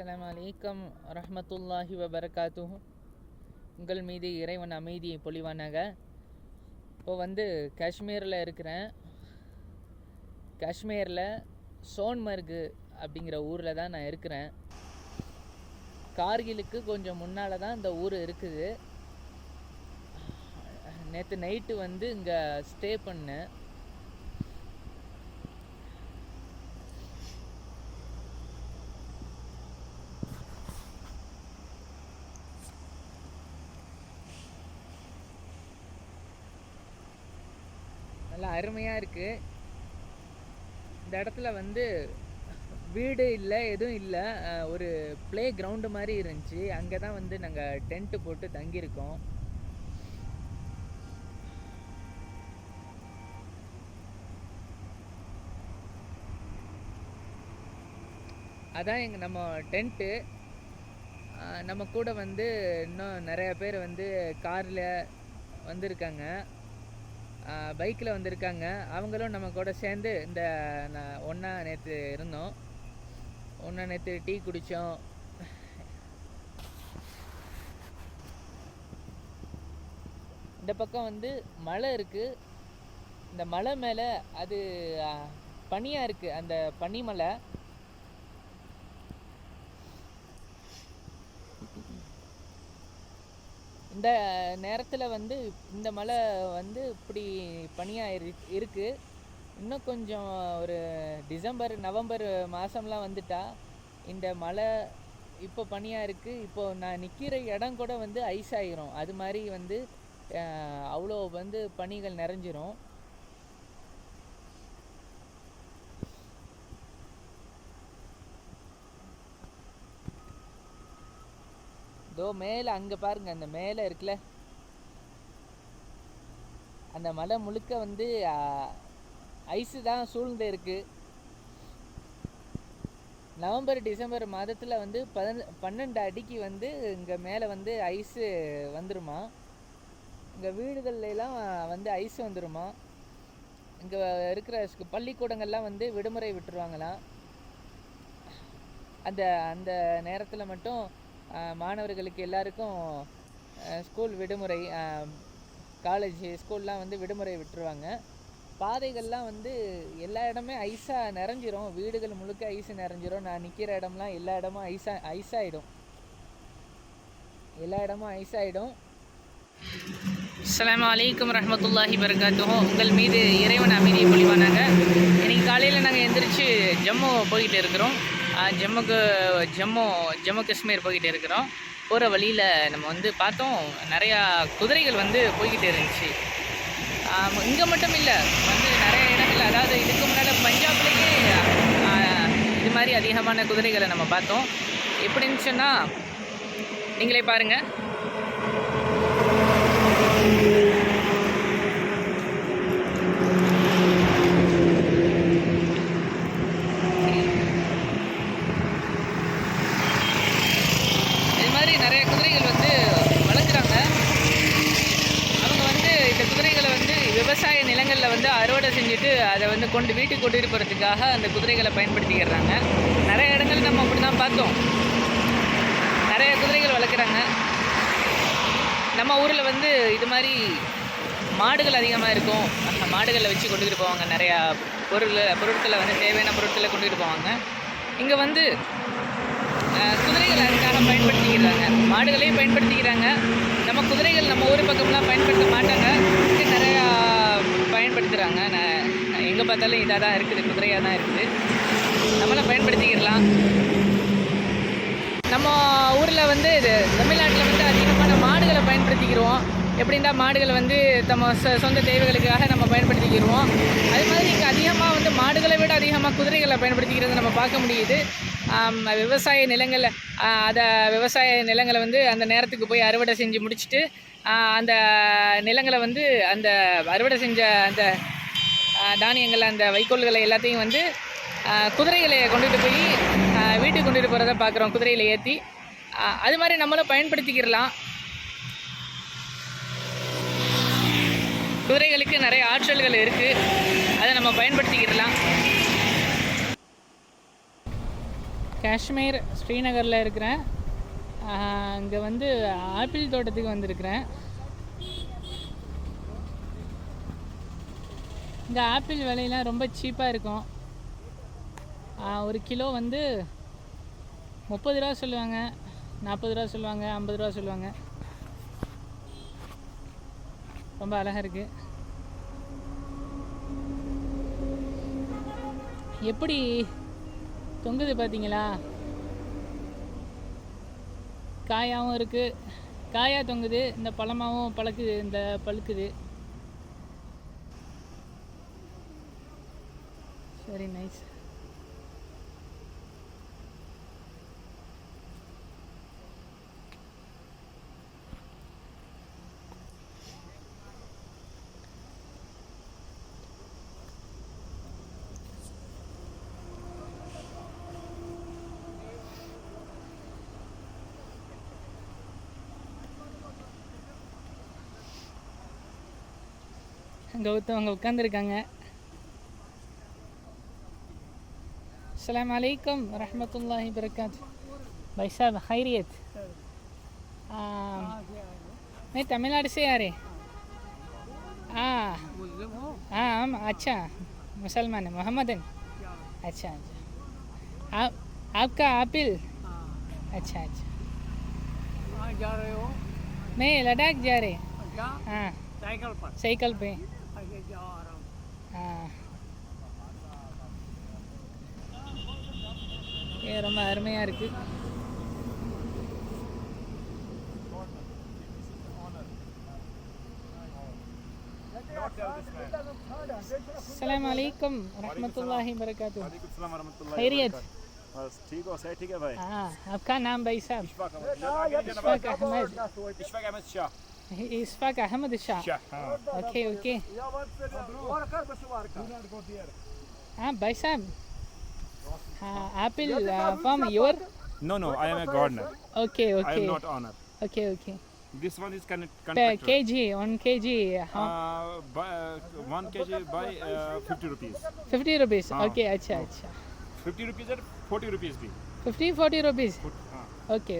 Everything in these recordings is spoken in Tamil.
அஸ்ஸலாமு அலைக்கும் ரஹ்மத்துல்லாஹி வபரகாத்துஹு. உங்கள் மீது இறைவன் அமைதியை பொழிவானாக. இப்போ காஷ்மீரில் இருக்கிறேன். காஷ்மீரில் சோன்மர்கு அப்படிங்கிற ஊரில் தான் நான் இருக்கிறேன். கார்கிலுக்கு கொஞ்சம் முன்னால் தான் இந்த ஊர் இருக்குது. நேற்று நைட்டு இங்கே ஸ்டே பண்ணேன். நல்லா அருமையாக இருக்குது. இந்த இடத்துல வீடு இல்லை, எதுவும் இல்லை. ஒரு ப்ளே கிரவுண்டு மாதிரி இருந்துச்சு. அங்கே தான் நாங்கள் டென்ட்டு போட்டு தங்கியிருக்கோம். அதான் நம்ம டென்ட்டு. நம்ம கூட இன்னும் நிறையா பேர் காரில் வந்திருக்காங்க, பைக்கில் வந்திருக்காங்க. அவங்களும் நம்ம கூட சேர்ந்து ஒன்றா நேற்று இருந்தோம். ஒன்றா நேற்று டீ குடித்தோம். இந்த பக்கம் மலை இருக்குது. இந்த மலை மேலே அது பனியாக இருக்குது, அந்த பனிமலை. இந்த நேரத்தில் இந்த மலை இப்படி பனியாக இருக்குது. இன்னும் கொஞ்சம் ஒரு டிசம்பர் நவம்பர் மாதம்லாம் வந்துட்டா இந்த மலை இப்போ பனியாக இருக்குது. இப்போது நான் நிற்கிற இடம் கூட ஐஸ் ஆகிரும். அது மாதிரி அவ்வளோ பனிகள் நிறைஞ்சிரும். இதோ மேலே அங்கே பாருங்கள், அந்த மேலே இருக்குல்ல, அந்த மலை முழுக்க ஐஸு தான் சூழ்ந்து இருக்குது. நவம்பர் டிசம்பர் மாதத்தில் 12 அடிக்கு இங்கே மேலே ஐஸு வந்துருமா. இங்கே வீடுகள்லாம் ஐஸ் வந்துருமா. இங்கே இருக்கிற பள்ளிக்கூடங்கள்லாம் விடுமுறை விட்டுருவாங்களாம். அந்த அந்த நேரத்தில் மட்டும் மாணவர்களுக்கு எல்லாருக்கும் ஸ்கூல் விடுமுறை, காலேஜ் ஸ்கூல்லாம் விடுமுறை விட்டுருவாங்க. பாதைகள்லாம் எல்லா இடமே ஐஸாக நிறைஞ்சிரும். வீடுகள் முழுக்க ஐஸ் நிறைஞ்சிரும். நான் நிற்கிற இடம்லாம் எல்லா இடமும் ஐஸாகிடும். எல்லா இடமும் ஐஸாகிடும். அஸ்ஸலாமு அலைக்கும் ரஹ்மத்துல்லாஹி வபரகாத்துஹு. உங்கள் மீது இறைவன் அமைதியை பொழிவானாங்க. இன்றைக்கி காலையில் நாங்கள் எந்திரிச்சு ஜம்மு போய்கிட்டு இருக்கிறோம். ஜம்மு காஷ்மீர் போய்கிட்டு இருக்கிறோம். போகிற வழியில் நம்ம பார்த்தோம், நிறையா குதிரைகள் போய்கிட்டு இருந்துச்சு. இங்கே மட்டும் இல்லை, நிறைய இடங்கள், அதாவது இதுக்கு முன்னால் பஞ்சாப்லேயே இது மாதிரி அதிகமான குதிரைகளை நம்ம பார்த்தோம். எப்படின்னு சொன்னால் நீங்களே பாருங்கள். நிறைய குதிரைகள் வளர்க்குறாங்க. அவங்க இந்த குதிரைகளை விவசாய நிலங்களில் அறுவடை செஞ்சுட்டு அதை வீட்டுக்கு கொண்டுட்டு போகிறதுக்காக அந்த குதிரைகளை பயன்படுத்திக்கிறாங்க. நிறைய இடங்கள் நம்ம அப்படி தான் பார்த்தோம். நிறைய குதிரைகள் வளர்க்குறாங்க. நம்ம ஊரில் இது மாதிரி மாடுகள் அதிகமாக இருக்கும். அந்த மாடுகளை வச்சு கொண்டுகிட்டு போவாங்க. நிறையா பொருட்களை தேவையான பொருட்களை கொண்டுகிட்டு போவாங்க. இங்கே குதிரைகள் அதுக்காக பயன்படுத்திக்கிறாங்க. மாடுகளையும் பயன்படுத்திக்கிறாங்க. நம்ம குதிரைகள் நம்ம ஊர் பக்கம்லாம் பயன்படுத்த மாட்டாங்க. இங்கே நிறையா பயன்படுத்துகிறாங்க. எங்கே பார்த்தாலும் இதாக தான் இருக்குது, குதிரையாக தான் இருக்குது. நம்மளும் பயன்படுத்திக்கிடலாம். நம்ம ஊரில் இது தமிழ்நாட்டில் அதிகமான மாடுகளை பயன்படுத்திக்கிடுவோம். எப்படின்னா மாடுகளை தம்ம சொந்த தேவைகளுக்காக நம்ம பயன்படுத்திக்கிடுவோம். அது மாதிரி இங்கே அதிகமாக மாடுகளை விட அதிகமாக குதிரைகளை பயன்படுத்திக்கிறது நம்ம பார்க்க முடியுது. விவசாய நிலங்களில் விவசாய நிலங்களை அந்த நேரத்துக்கு போய் அறுவடை செஞ்சு முடிச்சுட்டு அந்த நிலங்களை அந்த அறுவடை செஞ்ச அந்த தானியங்கள், அந்த வைக்கோல்களை எல்லாத்தையும் குதிரைகளை கொண்டுட்டு போய் வீட்டுக்கு கொண்டுட்டு போகிறத பார்க்குறோம், குதிரையில் ஏற்றி. அது மாதிரி நம்மளும் பயன்படுத்திக்கிடலாம். குதிரைகளுக்கு நிறைய ஆற்றல்கள் இருக்குது, அதை நம்ம பயன்படுத்திக்கிடலாம். காஷ்மீர் ஸ்ரீநகரில் இருக்கிறேன். இங்கே வந்து ஆப்பிள் தோட்டத்துக்கு வந்திருக்கிறேன். இங்கே ஆப்பிள் விலையெல்லாம் ரொம்ப சீப்பாக இருக்கும். ஒரு கிலோ வந்து 30 ரூபா சொல்லுவாங்க, 40 ரூபா சொல்லுவாங்க, 50 ரூபா சொல்லுவாங்க. ரொம்ப அழகாக இருக்குது. எப்படி தொங்குது பார்த்தீங்களா? காயாகவும் இருக்குது, காயாக தொங்குது, இந்த பழமாகவும் பழுக்குது, இந்த பழுக்குது. Very nice. அங்கே ஒருத்தவங்க உட்காந்துருக்காங்க. अस्सलाम वालेकुम रहमतुल्लाहि बरकातुहू. भाई साहब खैरियत? मैं तमिलनाडु से आ रहे. हाँ हाँ हम अच्छा मुसलमान है, मोहम्मदन. अच्छा अच्छा. आपका आपिल? अच्छा अच्छा. जा रहे हो? मैं लद्दाख जा रहे. हाँ साइकिल पे. हाँ ரொம்ப அருமையாக இருக்குது. अस्सलाम वालेकुम रहमतुल्लाहि बरकातुहू. खैरियत? बस ठीक हो, सही ठीक है भाई. हाँ आपका नाम भाई साहब? इशफाक अहमद शाह. इशफाक अहमद शाह. Okay okay. हाँ भाई साहब, apple from your? No, I am a gardener. Okay. I am not owner. Okay. This one is contractor. kg, 1 kg. How? 1 kg by 50 rupees. 50 rupees. Okay, अच्छा. 50 rupees or 40 rupees bhi. 40 rupees. Okay.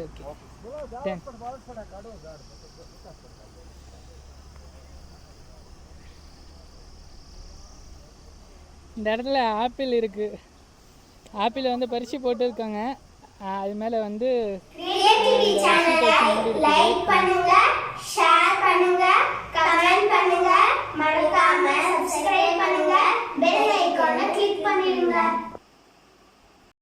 Then. இந்த இடத்துல ஆப்பிள் இருக்குது. ஆப்பிளை வந்து பறித்து போட்டுருக்காங்க. அது மேலே வந்து லைக் பண்ணுங்க, ஷேர் பண்ணுங்க, கமெண்ட் பண்ணுங்க.